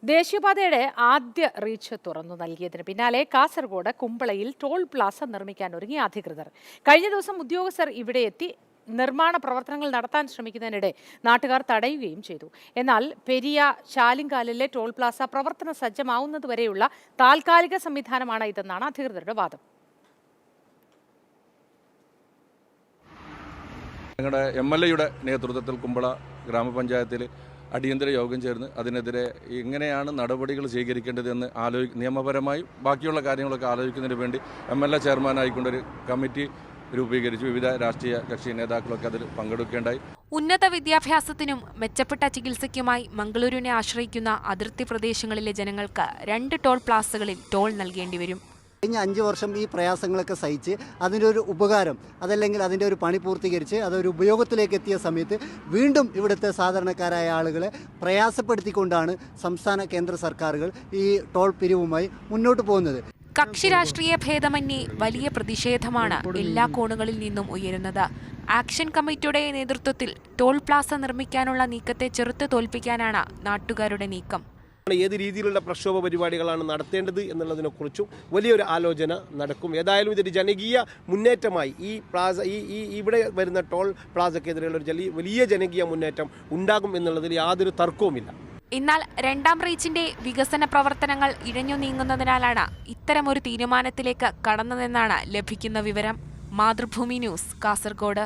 ദേശീയപാതയുടെ ആദ്യ റീച്ച് തുറന്നു നൽകിയതിന് പിന്നാലെ കാസർഗോഡ് കുമ്പളയിൽ ടോൾ പ്ലാസ നിർമ്മിക്കാൻ ഒരുങ്ങിയ അധികൃതർ. കഴിഞ്ഞ ദിവസം ഉദ്യോഗസ്ഥർ ഇവിടെ എത്തി നിർമ്മാണ പ്രവർത്തനങ്ങൾ നടത്താൻ ശ്രമിക്കുന്നതിനിടെ നാട്ടുകാർ തടയുകയും ചെയ്തു. എന്നാൽ പെരിയ ശാലിങ്കാലിലെ ടോൾ പ്ലാസ പ്രവർത്തന സജ്ജമാവുന്നതുവരെയുള്ള താൽക്കാലിക സംവിധാനമാണ് ഇതെന്നാണ് അധികൃതരുടെ വാദം. ഞങ്ങളുടെ MLA-യുടെ നേതൃത്വത്തിൽ കുമ്പള ഗ്രാമപഞ്ചായത്തിൽ അടിയന്തര യോഗം ചേർന്ന് അതിനെതിരെ എങ്ങനെയാണ് നടപടികൾ സ്വീകരിക്കേണ്ടതെന്ന് നിയമപരമായി ബാക്കിയുള്ള കാര്യങ്ങളൊക്കെ ആലോചിക്കുന്നതിന് വേണ്ടി MLA ചെയർമാനായിക്കൊണ്ടൊരു കമ്മിറ്റി രൂപീകരിച്ചു. വിവിധ രാഷ്ട്രീയ കക്ഷി നേതാക്കളൊക്കെ അതിൽ പങ്കെടുക്കേണ്ടായി. ഉന്നത വിദ്യാഭ്യാസത്തിനും മെച്ചപ്പെട്ട ചികിത്സയ്ക്കുമായി മംഗളൂരുവിനെ ആശ്രയിക്കുന്ന അതിർത്തി പ്രദേശങ്ങളിലെ ജനങ്ങൾക്ക് 2 ടോൾ പ്ലാസകളിൽ ടോൾ നൽകേണ്ടി വരും. കഴിഞ്ഞ 5 വർഷം ഈ പ്രയാസങ്ങളൊക്കെ സഹിച്ച് അതിൻ്റെ ഒരു ഉപകാരം അതല്ലെങ്കിൽ അതിൻ്റെ ഒരു പണി പൂർത്തീകരിച്ച് അതൊരു ഉപയോഗത്തിലേക്ക് എത്തിയ സമയത്ത് വീണ്ടും ഇവിടുത്തെ സാധാരണക്കാരായ ആളുകളെ പ്രയാസപ്പെടുത്തിക്കൊണ്ടാണ് സംസ്ഥാന കേന്ദ്ര സർക്കാരുകൾ ഈ ടോൾ പിരിവുമായി മുന്നോട്ട് പോകുന്നത്. കക്ഷി രാഷ്ട്രീയ ഭേദമന്യേ വലിയ പ്രതിഷേധമാണ് എല്ലാ കോണുകളിൽ നിന്നും ഉയരുന്നത്. ആക്ഷൻ കമ്മിറ്റിയുടെ നേതൃത്വത്തിൽ ടോൾ പ്ലാസ നിർമ്മിക്കാനുള്ള നീക്കത്തെ ചെറുത്ത് തോൽപ്പിക്കാനാണ് നാട്ടുകാരുടെ നീക്കം. ഏത് രീതിയിലുള്ള പ്രക്ഷോഭ പരിപാടികളാണ് നടത്തേണ്ടത് എന്നുള്ളതിനെക്കുറിച്ചും വലിയൊരു ആലോചന നടക്കും. ഏതായാലും ഇതൊരു ജനകീയ മുന്നേറ്റമായി ഈ പ്ലാസ ഇവിടെ വരുന്ന ടോൾ പ്ലാസക്കെതിരെയുള്ള ഒരു വലിയ ജനകീയ മുന്നേറ്റം ഉണ്ടാകും എന്നുള്ളതിൽ യാതൊരു തർക്കവുമില്ല. എന്നാൽ 2ാം റീച്ചിന്റെ വികസന പ്രവർത്തനങ്ങൾ ഇഴഞ്ഞു നീങ്ങുന്നതിനാലാണ് ഇത്തരമൊരു തീരുമാനത്തിലേക്ക് കടന്നതെന്നാണ് ലഭിക്കുന്ന വിവരം. മാതൃഭൂമി ന്യൂസ്, കാസർഗോഡ്.